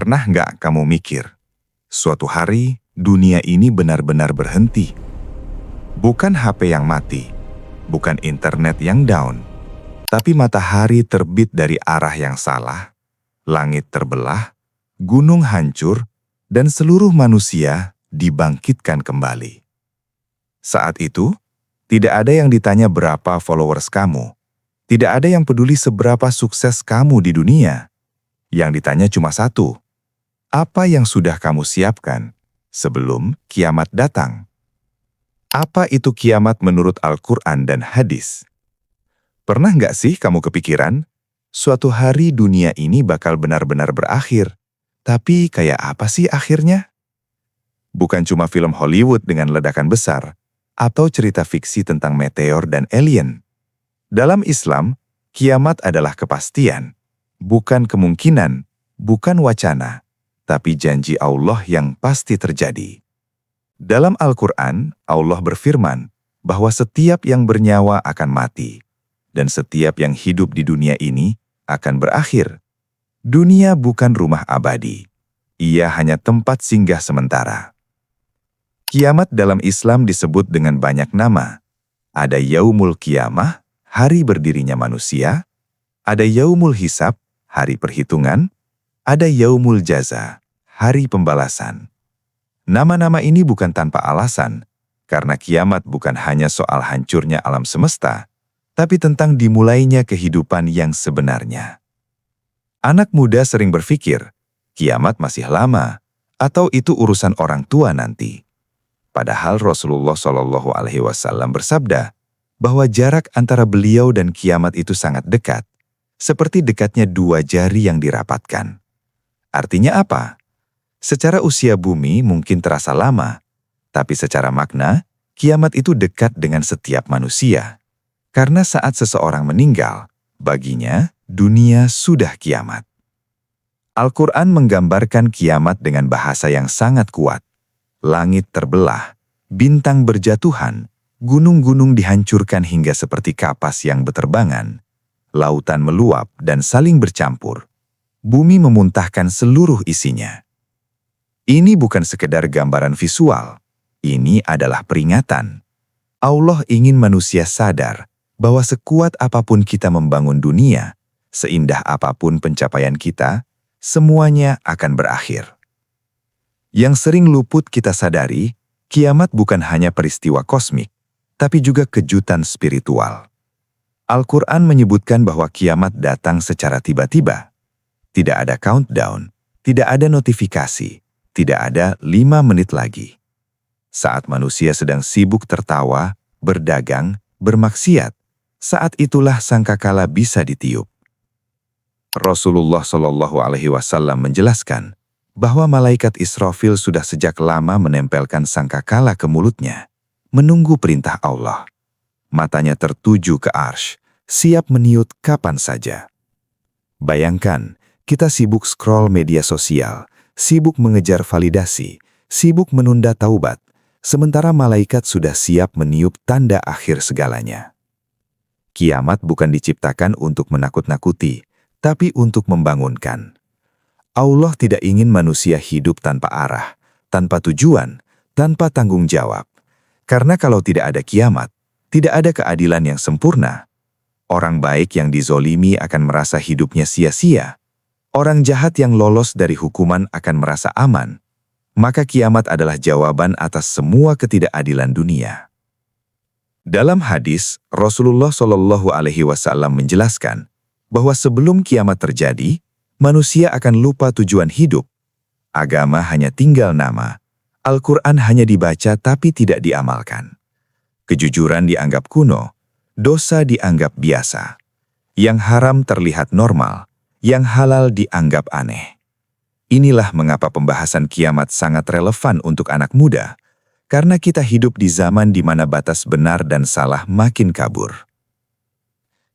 Pernah nggak kamu mikir, suatu hari dunia ini benar-benar berhenti? Bukan HP yang mati, bukan internet yang down, tapi matahari terbit dari arah yang salah, langit terbelah, gunung hancur, dan seluruh manusia dibangkitkan kembali. Saat itu, tidak ada yang ditanya berapa followers kamu, tidak ada yang peduli seberapa sukses kamu di dunia. Yang ditanya cuma satu, apa yang sudah kamu siapkan sebelum kiamat datang? Apa itu kiamat menurut Al-Quran dan hadis? Pernah nggak sih kamu kepikiran, suatu hari dunia ini bakal benar-benar berakhir, tapi kayak apa sih akhirnya? Bukan cuma film Hollywood dengan ledakan besar, atau cerita fiksi tentang meteor dan alien. Dalam Islam, kiamat adalah kepastian, bukan kemungkinan, bukan wacana, tapi janji Allah yang pasti terjadi. Dalam Al-Quran, Allah berfirman bahwa setiap yang bernyawa akan mati, dan setiap yang hidup di dunia ini akan berakhir. Dunia bukan rumah abadi, ia hanya tempat singgah sementara. Kiamat dalam Islam disebut dengan banyak nama. Ada Yaumul Qiyamah, hari berdirinya manusia, ada Yaumul Hisab, hari perhitungan, ada Yaumul Jaza, hari pembalasan. Nama-nama ini bukan tanpa alasan, karena kiamat bukan hanya soal hancurnya alam semesta, tapi tentang dimulainya kehidupan yang sebenarnya. Anak muda sering berpikir, kiamat masih lama, atau itu urusan orang tua nanti. Padahal Rasulullah SAW bersabda bahwa jarak antara beliau dan kiamat itu sangat dekat, seperti dekatnya dua jari yang dirapatkan. Artinya apa? Secara usia bumi mungkin terasa lama, tapi secara makna, kiamat itu dekat dengan setiap manusia. Karena saat seseorang meninggal, baginya dunia sudah kiamat. Al-Quran menggambarkan kiamat dengan bahasa yang sangat kuat. Langit terbelah, bintang berjatuhan, gunung-gunung dihancurkan hingga seperti kapas yang berterbangan, lautan meluap dan saling bercampur. Bumi memuntahkan seluruh isinya. Ini bukan sekedar gambaran visual, ini adalah peringatan. Allah ingin manusia sadar bahwa sekuat apapun kita membangun dunia, seindah apapun pencapaian kita, semuanya akan berakhir. Yang sering luput kita sadari, kiamat bukan hanya peristiwa kosmik, tapi juga kejutan spiritual. Al-Quran menyebutkan bahwa kiamat datang secara tiba-tiba. Tidak ada countdown, tidak ada notifikasi, tidak ada 5 menit lagi. Saat manusia sedang sibuk tertawa, berdagang, bermaksiat, saat itulah sangkakala bisa ditiup. Rasulullah SAW menjelaskan bahwa malaikat Israfil sudah sejak lama menempelkan sangkakala ke mulutnya, menunggu perintah Allah. Matanya tertuju ke arsy, siap meniup kapan saja. Bayangkan, kita sibuk scroll media sosial, sibuk mengejar validasi, sibuk menunda taubat, sementara malaikat sudah siap meniup tanda akhir segalanya. Kiamat bukan diciptakan untuk menakut-nakuti, tapi untuk membangunkan. Allah tidak ingin manusia hidup tanpa arah, tanpa tujuan, tanpa tanggung jawab. Karena kalau tidak ada kiamat, tidak ada keadilan yang sempurna. Orang baik yang dizolimi akan merasa hidupnya sia-sia. Orang jahat yang lolos dari hukuman akan merasa aman. Maka kiamat adalah jawaban atas semua ketidakadilan dunia. Dalam hadis, Rasulullah SAW menjelaskan bahwa sebelum kiamat terjadi, manusia akan lupa tujuan hidup. Agama hanya tinggal nama. Al-Quran hanya dibaca tapi tidak diamalkan. Kejujuran dianggap kuno, dosa dianggap biasa. Yang haram terlihat normal, yang halal dianggap aneh. Inilah mengapa pembahasan kiamat sangat relevan untuk anak muda, karena kita hidup di zaman di mana batas benar dan salah makin kabur.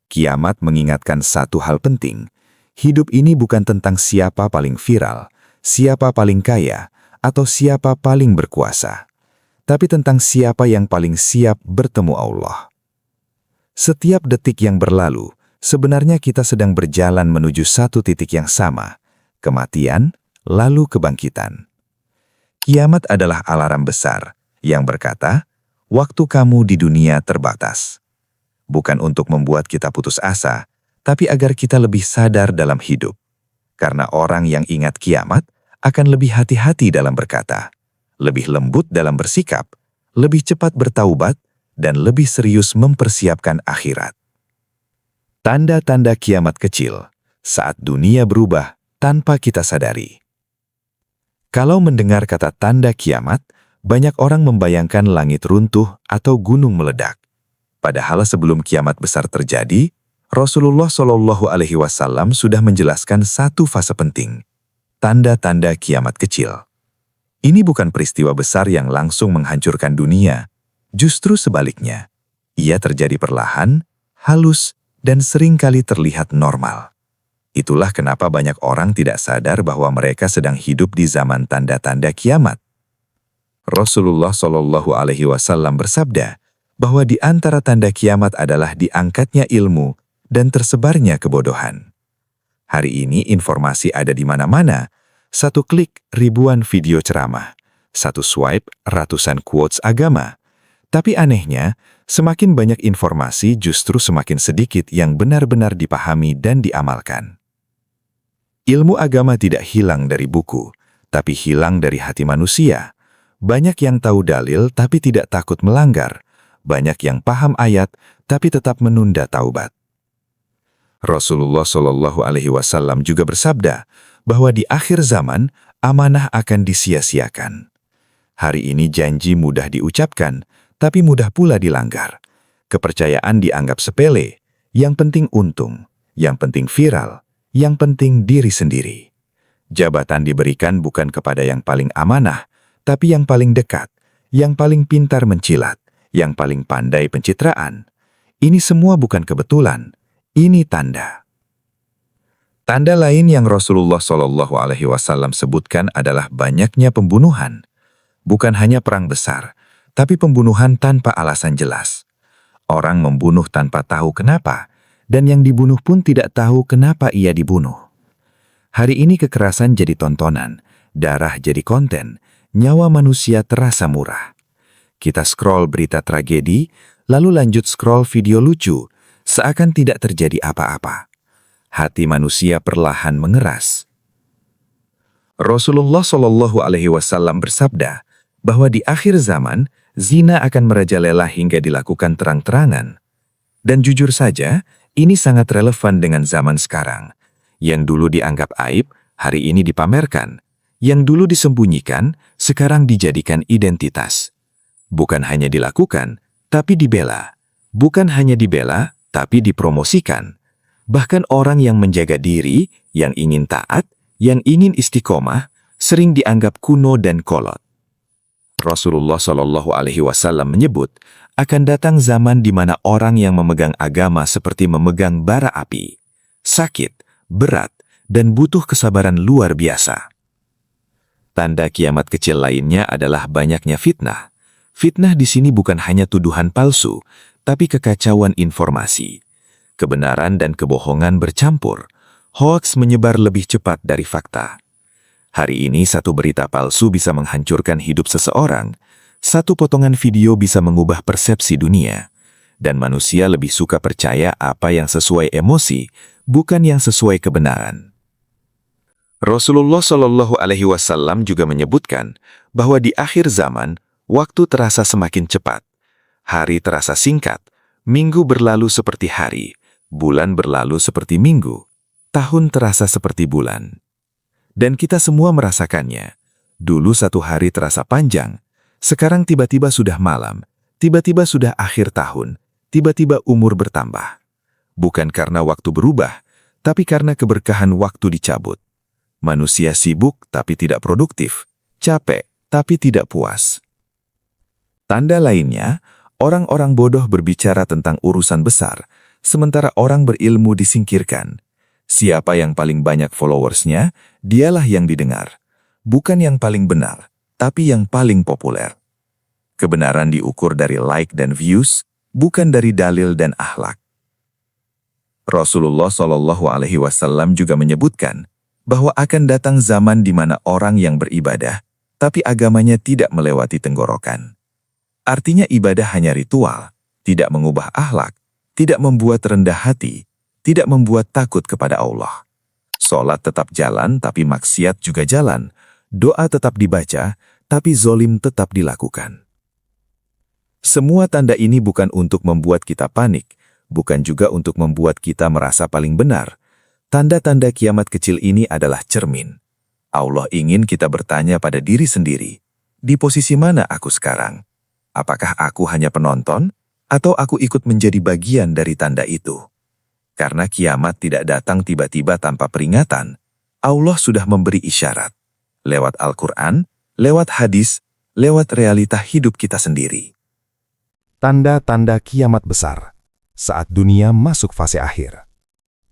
Kiamat mengingatkan satu hal penting. Hidup ini bukan tentang siapa paling viral, siapa paling kaya, atau siapa paling berkuasa, tapi tentang siapa yang paling siap bertemu Allah. Setiap detik yang berlalu, sebenarnya kita sedang berjalan menuju satu titik yang sama, kematian lalu kebangkitan. Kiamat adalah alarm besar yang berkata, waktu kamu di dunia terbatas. Bukan untuk membuat kita putus asa, tapi agar kita lebih sadar dalam hidup. Karena orang yang ingat kiamat akan lebih hati-hati dalam berkata, lebih lembut dalam bersikap, lebih cepat bertaubat, dan lebih serius mempersiapkan akhirat. Tanda-tanda kiamat kecil saat dunia berubah tanpa kita sadari. Kalau mendengar kata tanda kiamat, banyak orang membayangkan langit runtuh atau gunung meledak. Padahal sebelum kiamat besar terjadi, Rasulullah Shallallahu Alaihi Wasallam sudah menjelaskan satu fase penting, tanda-tanda kiamat kecil. Ini bukan peristiwa besar yang langsung menghancurkan dunia, justru sebaliknya. Ia terjadi perlahan, halus, dan seringkali terlihat normal. Itulah kenapa banyak orang tidak sadar bahwa mereka sedang hidup di zaman tanda-tanda kiamat. Rasulullah Shallallahu Alaihi Wasallam bersabda bahwa di antara tanda kiamat adalah diangkatnya ilmu dan tersebarnya kebodohan. Hari ini informasi ada di mana-mana. Satu klik ribuan video ceramah, satu swipe ratusan quotes agama. Tapi anehnya, semakin banyak informasi justru semakin sedikit yang benar-benar dipahami dan diamalkan. Ilmu agama tidak hilang dari buku, tapi hilang dari hati manusia. Banyak yang tahu dalil tapi tidak takut melanggar. Banyak yang paham ayat tapi tetap menunda taubat. Rasulullah Shallallahu Alaihi Wasallam juga bersabda bahwa di akhir zaman amanah akan disia-siakan. Hari ini janji mudah diucapkan, tapi mudah pula dilanggar. Kepercayaan dianggap sepele, yang penting untung, yang penting viral, yang penting diri sendiri. Jabatan diberikan bukan kepada yang paling amanah, tapi yang paling dekat, yang paling pintar mencilat, yang paling pandai pencitraan. Ini semua bukan kebetulan, ini tanda. Tanda lain yang Rasulullah Shallallahu Alaihi Wasallam sebutkan adalah banyaknya pembunuhan. Bukan hanya perang besar, tapi pembunuhan tanpa alasan jelas. Orang membunuh tanpa tahu kenapa, dan yang dibunuh pun tidak tahu kenapa ia dibunuh. Hari ini kekerasan jadi tontonan, darah jadi konten, nyawa manusia terasa murah. Kita scroll berita tragedi, lalu lanjut scroll video lucu, seakan tidak terjadi apa-apa. Hati manusia perlahan mengeras. Rasulullah Shallallahu Alaihi Wasallam bersabda bahwa di akhir zaman, zina akan merajalela hingga dilakukan terang-terangan. Dan jujur saja, ini sangat relevan dengan zaman sekarang. Yang dulu dianggap aib, hari ini dipamerkan. Yang dulu disembunyikan, sekarang dijadikan identitas. Bukan hanya dilakukan, tapi dibela. Bukan hanya dibela, tapi dipromosikan. Bahkan orang yang menjaga diri, yang ingin taat, yang ingin istiqomah, sering dianggap kuno dan kolot. Rasulullah Shallallahu Alaihi Wasallam menyebut, akan datang zaman di mana orang yang memegang agama seperti memegang bara api, sakit, berat, dan butuh kesabaran luar biasa. Tanda kiamat kecil lainnya adalah banyaknya fitnah. Fitnah di sini bukan hanya tuduhan palsu, tapi kekacauan informasi. Kebenaran dan kebohongan bercampur. Hoaks menyebar lebih cepat dari fakta. Hari ini satu berita palsu bisa menghancurkan hidup seseorang. Satu potongan video bisa mengubah persepsi dunia. Dan manusia lebih suka percaya apa yang sesuai emosi, bukan yang sesuai kebenaran. Rasulullah Shallallahu Alaihi Wasallam juga menyebutkan bahwa di akhir zaman, waktu terasa semakin cepat. Hari terasa singkat, minggu berlalu seperti hari, bulan berlalu seperti minggu, tahun terasa seperti bulan. Dan kita semua merasakannya. Dulu satu hari terasa panjang, sekarang tiba-tiba sudah malam, tiba-tiba sudah akhir tahun, tiba-tiba umur bertambah. Bukan karena waktu berubah, tapi karena keberkahan waktu dicabut. Manusia sibuk tapi tidak produktif, capek tapi tidak puas. Tanda lainnya, orang-orang bodoh berbicara tentang urusan besar, sementara orang berilmu disingkirkan. Siapa yang paling banyak followersnya, dialah yang didengar. Bukan yang paling benar, tapi yang paling populer. Kebenaran diukur dari like dan views, bukan dari dalil dan akhlak. Rasulullah Shallallahu Alaihi Wasallam juga menyebutkan bahwa akan datang zaman di mana orang yang beribadah, tapi agamanya tidak melewati tenggorokan. Artinya ibadah hanya ritual, tidak mengubah akhlak, tidak membuat rendah hati, tidak membuat takut kepada Allah. Sholat tetap jalan, tapi maksiat juga jalan. Doa tetap dibaca, tapi zolim tetap dilakukan. Semua tanda ini bukan untuk membuat kita panik, bukan juga untuk membuat kita merasa paling benar. Tanda-tanda kiamat kecil ini adalah cermin. Allah ingin kita bertanya pada diri sendiri, di posisi mana aku sekarang? Apakah aku hanya penonton, atau aku ikut menjadi bagian dari tanda itu? Karena kiamat tidak datang tiba-tiba tanpa peringatan, Allah sudah memberi isyarat. Lewat Al-Quran, lewat hadis, lewat realita hidup kita sendiri. Tanda-tanda kiamat besar saat dunia masuk fase akhir.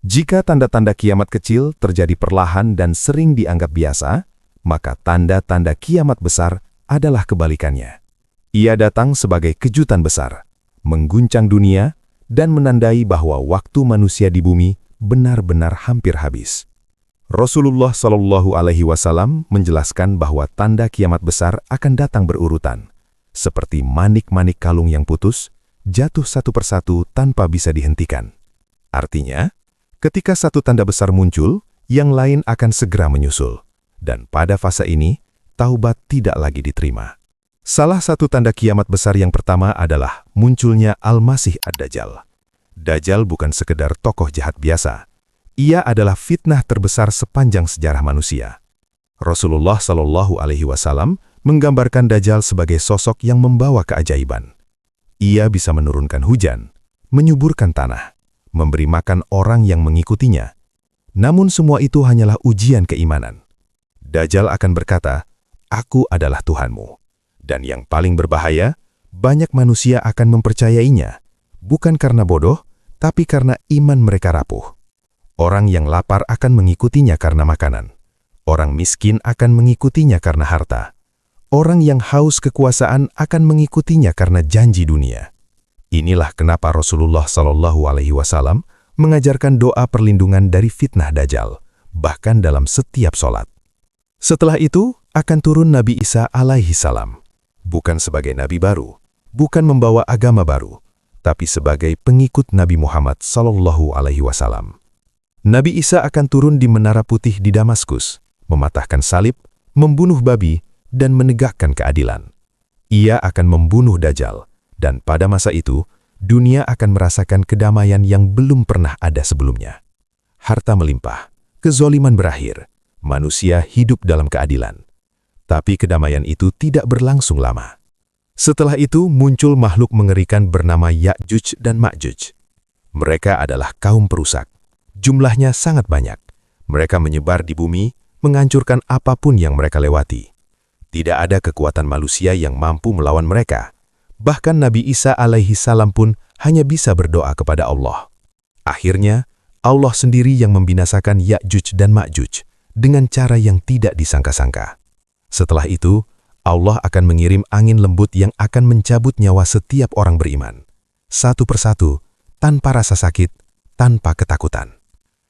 Jika tanda-tanda kiamat kecil terjadi perlahan dan sering dianggap biasa, maka tanda-tanda kiamat besar adalah kebalikannya. Ia datang sebagai kejutan besar, mengguncang dunia, dan menandai bahwa waktu manusia di bumi benar-benar hampir habis. Rasulullah Shallallahu Alaihi Wasallam menjelaskan bahwa tanda kiamat besar akan datang berurutan, seperti manik-manik kalung yang putus, jatuh satu persatu tanpa bisa dihentikan. Artinya, ketika satu tanda besar muncul, yang lain akan segera menyusul. Dan pada fase ini, taubat tidak lagi diterima. Salah satu tanda kiamat besar yang pertama adalah munculnya Al-Masih Ad-Dajjal. Dajjal bukan sekedar tokoh jahat biasa. Ia adalah fitnah terbesar sepanjang sejarah manusia. Rasulullah Shallallahu Alaihi Wasallam menggambarkan Dajjal sebagai sosok yang membawa keajaiban. Ia bisa menurunkan hujan, menyuburkan tanah, memberi makan orang yang mengikutinya. Namun semua itu hanyalah ujian keimanan. Dajjal akan berkata, "Aku adalah Tuhanmu." Dan yang paling berbahaya, banyak manusia akan mempercayainya, bukan karena bodoh, tapi karena iman mereka rapuh. Orang yang lapar akan mengikutinya karena makanan. Orang miskin akan mengikutinya karena harta. Orang yang haus kekuasaan akan mengikutinya karena janji dunia. Inilah kenapa Rasulullah Shallallahu Alaihi Wasallam mengajarkan doa perlindungan dari fitnah Dajjal, bahkan dalam setiap sholat. Setelah itu, akan turun Nabi Isa alaihi salam, bukan sebagai nabi baru, bukan membawa agama baru, tapi sebagai pengikut Nabi Muhammad Shallallahu Alaihi Wasallam. Nabi Isa akan turun di Menara Putih di Damaskus, mematahkan salib, membunuh babi, dan menegakkan keadilan. Ia akan membunuh Dajjal, dan pada masa itu, dunia akan merasakan kedamaian yang belum pernah ada sebelumnya. Harta melimpah, kezoliman berakhir, manusia hidup dalam keadilan. Tapi kedamaian itu tidak berlangsung lama. Setelah itu muncul makhluk mengerikan bernama Ya'juj dan Ma'juj. Mereka adalah kaum perusak. Jumlahnya sangat banyak. Mereka menyebar di bumi, menghancurkan apapun yang mereka lewati. Tidak ada kekuatan manusia yang mampu melawan mereka. Bahkan Nabi Isa alaihi salam pun hanya bisa berdoa kepada Allah. Akhirnya, Allah sendiri yang membinasakan Ya'juj dan Ma'juj dengan cara yang tidak disangka-sangka. Setelah itu, Allah akan mengirim angin lembut yang akan mencabut nyawa setiap orang beriman. Satu persatu, tanpa rasa sakit, tanpa ketakutan.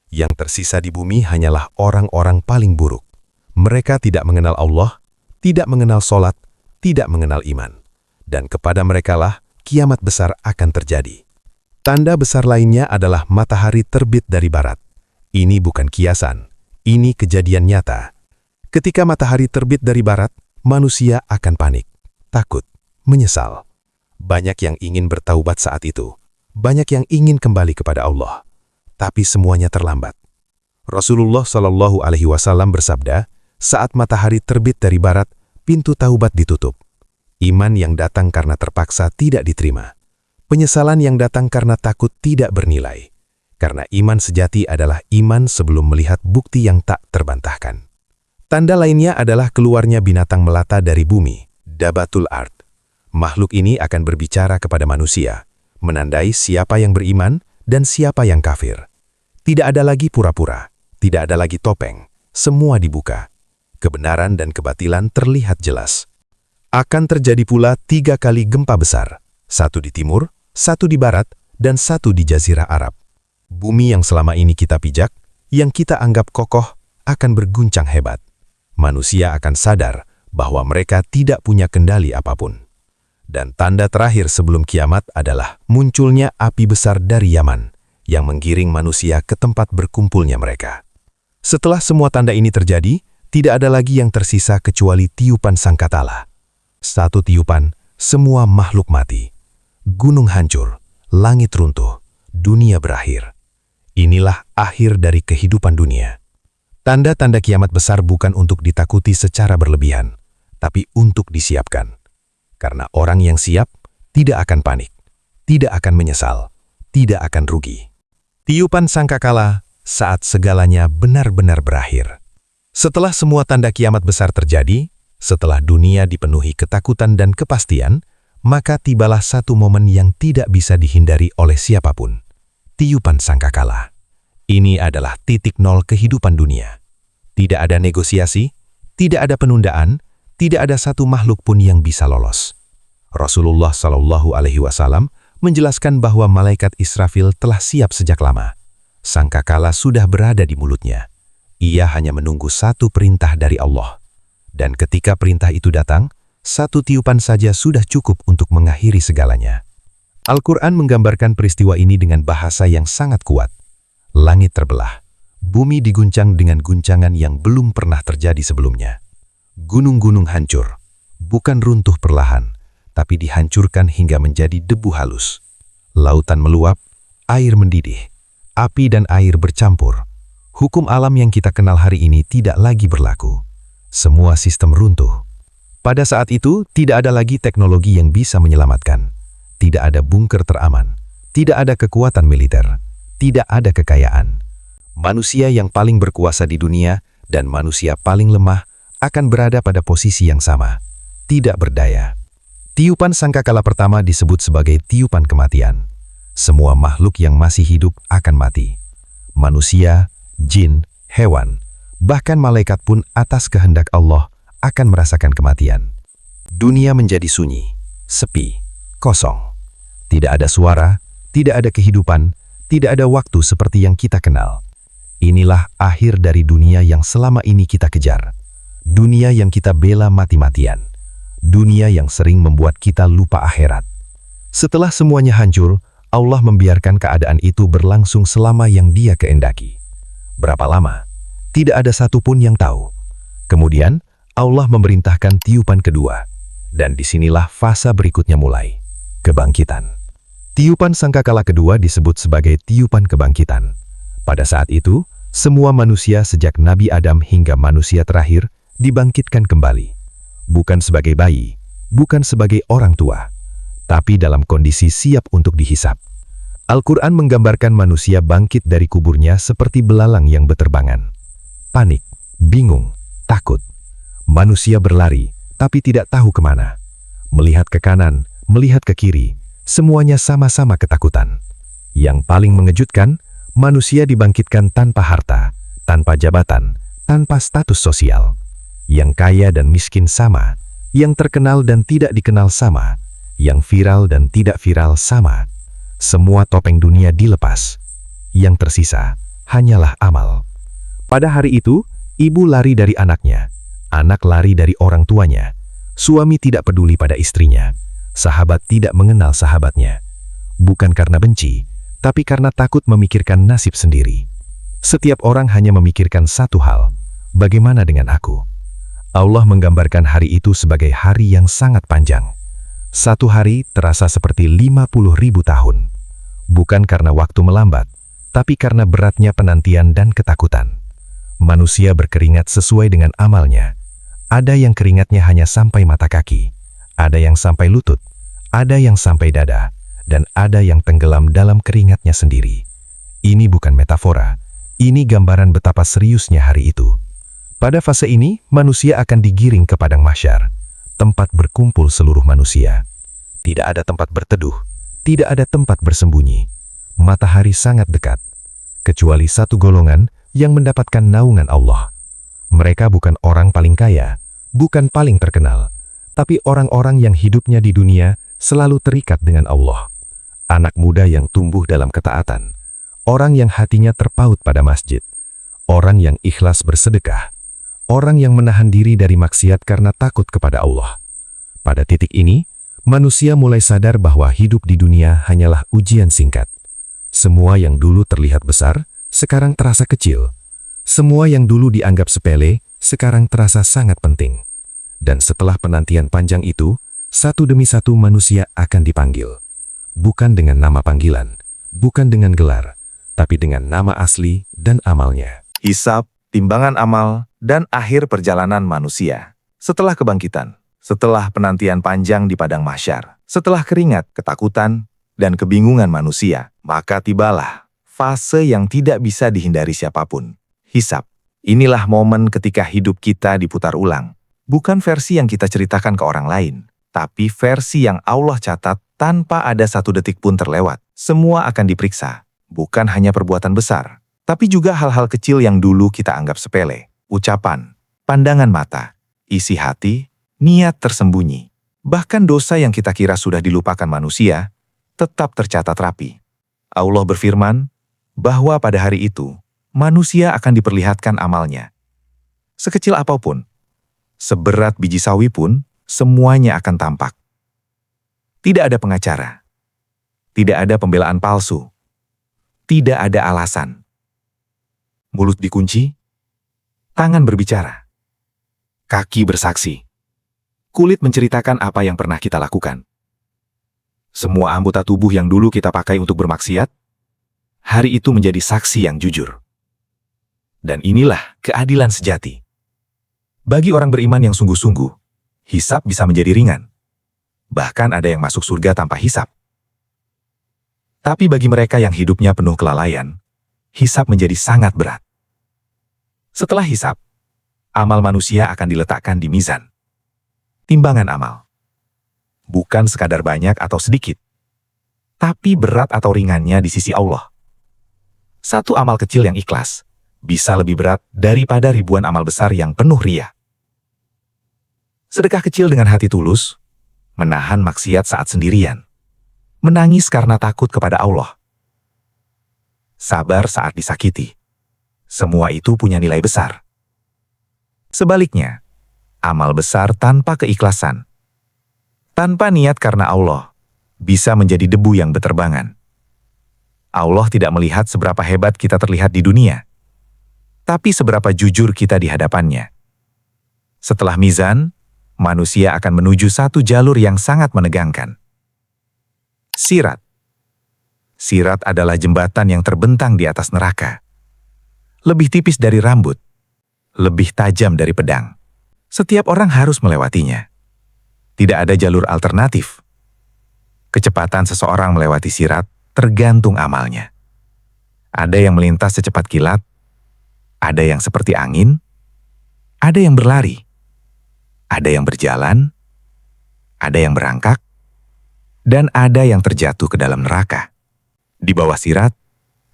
Yang tersisa di bumi hanyalah orang-orang paling buruk. Mereka tidak mengenal Allah, tidak mengenal sholat, tidak mengenal iman. Dan kepada merekalah kiamat besar akan terjadi. Tanda besar lainnya adalah matahari terbit dari barat. Ini bukan kiasan, ini kejadian nyata. Ketika matahari terbit dari barat, manusia akan panik, takut, menyesal. Banyak yang ingin bertaubat saat itu. Banyak yang ingin kembali kepada Allah. Tapi semuanya terlambat. Rasulullah Shallallahu Alaihi Wasallam bersabda, saat matahari terbit dari barat, pintu taubat ditutup. Iman yang datang karena terpaksa tidak diterima. Penyesalan yang datang karena takut tidak bernilai. Karena iman sejati adalah iman sebelum melihat bukti yang tak terbantahkan. Tanda lainnya adalah keluarnya binatang melata dari bumi, Dabatul Ard. Makhluk ini akan berbicara kepada manusia, menandai siapa yang beriman dan siapa yang kafir. Tidak ada lagi pura-pura, tidak ada lagi topeng, semua dibuka. Kebenaran dan kebatilan terlihat jelas. Akan terjadi pula 3 kali gempa besar, satu di timur, satu di barat, dan satu di Jazirah Arab. Bumi yang selama ini kita pijak, yang kita anggap kokoh, akan berguncang hebat. Manusia akan sadar bahwa mereka tidak punya kendali apapun. Dan tanda terakhir sebelum kiamat adalah munculnya api besar dari Yaman yang menggiring manusia ke tempat berkumpulnya mereka. Setelah semua tanda ini terjadi, tidak ada lagi yang tersisa kecuali tiupan sangkatala. Satu tiupan, semua makhluk mati. Gunung hancur, langit runtuh, dunia berakhir. Inilah akhir dari kehidupan dunia. Tanda-tanda kiamat besar bukan untuk ditakuti secara berlebihan, tapi untuk disiapkan. Karena orang yang siap tidak akan panik, tidak akan menyesal, tidak akan rugi. Tiupan sangkakala saat segalanya benar-benar berakhir. Setelah semua tanda kiamat besar terjadi, setelah dunia dipenuhi ketakutan dan kepastian, maka tibalah satu momen yang tidak bisa dihindari oleh siapapun. Tiupan sangkakala. Ini adalah titik nol kehidupan dunia. Tidak ada negosiasi, tidak ada penundaan, tidak ada satu makhluk pun yang bisa lolos. Rasulullah Shallallahu Alaihi Wasallam menjelaskan bahwa malaikat Israfil telah siap sejak lama. Sangkakala sudah berada di mulutnya. Ia hanya menunggu satu perintah dari Allah. Dan ketika perintah itu datang, satu tiupan saja sudah cukup untuk mengakhiri segalanya. Al-Quran menggambarkan peristiwa ini dengan bahasa yang sangat kuat. Langit terbelah, bumi diguncang dengan guncangan yang belum pernah terjadi sebelumnya. Gunung-gunung hancur, bukan runtuh perlahan, tapi dihancurkan hingga menjadi debu halus. Lautan meluap, air mendidih, api dan air bercampur. Hukum alam yang kita kenal hari ini tidak lagi berlaku. Semua sistem runtuh. Pada saat itu, tidak ada lagi teknologi yang bisa menyelamatkan. Tidak ada bunker teraman. Tidak ada kekuatan militer. Tidak ada kekayaan. Manusia yang paling berkuasa di dunia dan manusia paling lemah akan berada pada posisi yang sama. Tidak berdaya. Tiupan sangkakala pertama disebut sebagai tiupan kematian. Semua makhluk yang masih hidup akan mati. Manusia, jin, hewan, bahkan malaikat pun atas kehendak Allah akan merasakan kematian. Dunia menjadi sunyi, sepi, kosong. Tidak ada suara, tidak ada kehidupan, tidak ada waktu seperti yang kita kenal. Inilah akhir dari dunia yang selama ini kita kejar. Dunia yang kita bela mati-matian. Dunia yang sering membuat kita lupa akhirat. Setelah semuanya hancur, Allah membiarkan keadaan itu berlangsung selama yang Dia kehendaki. Berapa lama? Tidak ada satupun yang tahu. Kemudian, Allah memerintahkan tiupan kedua. Dan disinilah fase berikutnya mulai. Kebangkitan. Tiupan sangkakala kedua disebut sebagai tiupan kebangkitan. Pada saat itu, semua manusia sejak Nabi Adam hingga manusia terakhir dibangkitkan kembali. Bukan sebagai bayi, bukan sebagai orang tua, tapi dalam kondisi siap untuk dihisap. Al-Quran menggambarkan manusia bangkit dari kuburnya seperti belalang yang beterbangan. Panik, bingung, takut. Manusia berlari, tapi tidak tahu kemana. Melihat ke kanan, melihat ke kiri, semuanya sama-sama ketakutan. Yang paling mengejutkan, manusia dibangkitkan tanpa harta, tanpa jabatan, tanpa status sosial. Yang kaya dan miskin sama, yang terkenal dan tidak dikenal sama, yang viral dan tidak viral sama. Semua topeng dunia dilepas. Yang tersisa hanyalah amal. Pada hari itu, ibu lari dari anaknya, anak lari dari orang tuanya, suami tidak peduli pada istrinya, sahabat tidak mengenal sahabatnya. Bukan karena benci, tapi karena takut memikirkan nasib sendiri. Setiap orang hanya memikirkan satu hal, bagaimana dengan aku? Allah menggambarkan hari itu sebagai hari yang sangat panjang. Satu hari terasa seperti 50.000 tahun. Bukan karena waktu melambat, tapi karena beratnya penantian dan ketakutan. Manusia berkeringat sesuai dengan amalnya. Ada yang keringatnya hanya sampai mata kaki, ada yang sampai lutut, ada yang sampai dada, dan ada yang tenggelam dalam keringatnya sendiri. Ini bukan metafora, ini gambaran betapa seriusnya hari itu. Pada fase ini, manusia akan digiring ke padang mahsyar, tempat berkumpul seluruh manusia. Tidak ada tempat berteduh, tidak ada tempat bersembunyi. Matahari sangat dekat, kecuali satu golongan yang mendapatkan naungan Allah. Mereka bukan orang paling kaya, bukan paling terkenal, tapi orang-orang yang hidupnya di dunia selalu terikat dengan Allah. Anak muda yang tumbuh dalam ketaatan, orang yang hatinya terpaut pada masjid, orang yang ikhlas bersedekah, orang yang menahan diri dari maksiat karena takut kepada Allah. Pada titik ini, manusia mulai sadar bahwa hidup di dunia hanyalah ujian singkat. Semua yang dulu terlihat besar, sekarang terasa kecil. Semua yang dulu dianggap sepele, sekarang terasa sangat penting. Dan setelah penantian panjang itu, satu demi satu manusia akan dipanggil. Bukan dengan nama panggilan, bukan dengan gelar, tapi dengan nama asli dan amalnya. Hisab, timbangan amal, dan akhir perjalanan manusia. Setelah kebangkitan, setelah penantian panjang di padang mahsyar, setelah keringat, ketakutan, dan kebingungan manusia, maka tibalah fase yang tidak bisa dihindari siapapun. Hisab. Inilah momen ketika hidup kita diputar ulang. Bukan versi yang kita ceritakan ke orang lain, tapi versi yang Allah catat tanpa ada satu detik pun terlewat. Semua akan diperiksa, bukan hanya perbuatan besar, tapi juga hal-hal kecil yang dulu kita anggap sepele. Ucapan, pandangan mata, isi hati, niat tersembunyi. Bahkan dosa yang kita kira sudah dilupakan manusia, tetap tercatat rapi. Allah berfirman, bahwa pada hari itu, manusia akan diperlihatkan amalnya. Sekecil apapun, seberat biji sawi pun, semuanya akan tampak. Tidak ada pengacara, tidak ada pembelaan palsu, tidak ada alasan. Mulut dikunci, tangan berbicara, kaki bersaksi, kulit menceritakan apa yang pernah kita lakukan. Semua anggota tubuh yang dulu kita pakai untuk bermaksiat, hari itu menjadi saksi yang jujur. Dan inilah keadilan sejati. Bagi orang beriman yang sungguh-sungguh, hisab bisa menjadi ringan. Bahkan ada yang masuk surga tanpa hisab. Tapi bagi mereka yang hidupnya penuh kelalaian, hisab menjadi sangat berat. Setelah hisab, amal manusia akan diletakkan di mizan. Timbangan amal. Bukan sekadar banyak atau sedikit, tapi berat atau ringannya di sisi Allah. Satu amal kecil yang ikhlas bisa lebih berat daripada ribuan amal besar yang penuh riya. Sedekah kecil dengan hati tulus, menahan maksiat saat sendirian, menangis karena takut kepada Allah, sabar saat disakiti. Semua itu punya nilai besar. Sebaliknya, amal besar tanpa keikhlasan, tanpa niat karena Allah, bisa menjadi debu yang berterbangan. Allah tidak melihat seberapa hebat kita terlihat di dunia, tapi seberapa jujur kita di hadapannya. Setelah mizan, manusia akan menuju satu jalur yang sangat menegangkan. Sirat. Sirat adalah jembatan yang terbentang di atas neraka. Lebih tipis dari rambut, lebih tajam dari pedang. Setiap orang harus melewatinya. Tidak ada jalur alternatif. Kecepatan seseorang melewati sirat tergantung amalnya. Ada yang melintas secepat kilat, ada yang seperti angin, ada yang berlari, ada yang berjalan, ada yang berangkak, dan ada yang terjatuh ke dalam neraka. Di bawah sirat,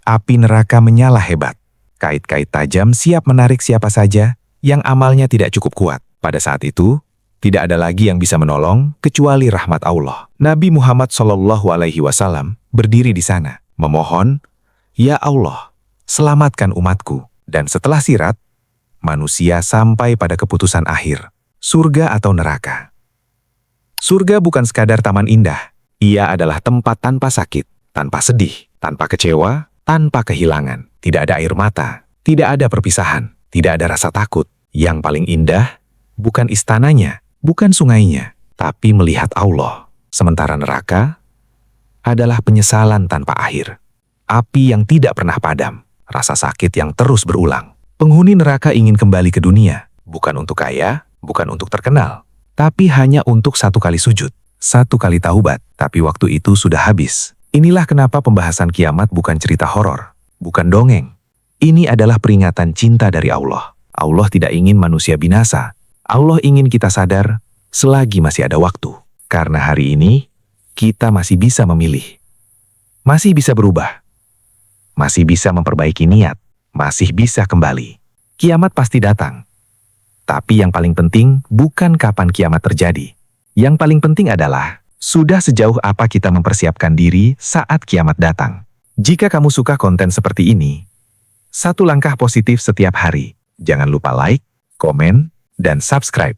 api neraka menyala hebat. Kait-kait tajam siap menarik siapa saja yang amalnya tidak cukup kuat. Pada saat itu, tidak ada lagi yang bisa menolong kecuali rahmat Allah. Nabi Muhammad SAW berdiri di sana, memohon, "Ya Allah, selamatkan umatku." Dan setelah sirat, manusia sampai pada keputusan akhir, surga atau neraka. Surga bukan sekadar taman indah, ia adalah tempat tanpa sakit, tanpa sedih, tanpa kecewa, tanpa kehilangan. Tidak ada air mata, tidak ada perpisahan, tidak ada rasa takut. Yang paling indah, bukan istananya, bukan sungainya, tapi melihat Allah. Sementara neraka adalah penyesalan tanpa akhir. Api yang tidak pernah padam, rasa sakit yang terus berulang. Penghuni neraka ingin kembali ke dunia, bukan untuk kaya, bukan untuk terkenal, tapi hanya untuk satu kali sujud, satu kali taubat, tapi waktu itu sudah habis. Inilah kenapa pembahasan kiamat bukan cerita horor, bukan dongeng. Ini adalah peringatan cinta dari Allah. Allah tidak ingin manusia binasa. Allah ingin kita sadar selagi masih ada waktu. Karena hari ini, kita masih bisa memilih. Masih bisa berubah. Masih bisa memperbaiki niat. Masih bisa kembali. Kiamat pasti datang. Tapi yang paling penting bukan kapan kiamat terjadi. Yang paling penting adalah sudah sejauh apa kita mempersiapkan diri saat kiamat datang. Jika kamu suka konten seperti ini, Satu langkah positif setiap hari. Jangan lupa like, komen, dan subscribe.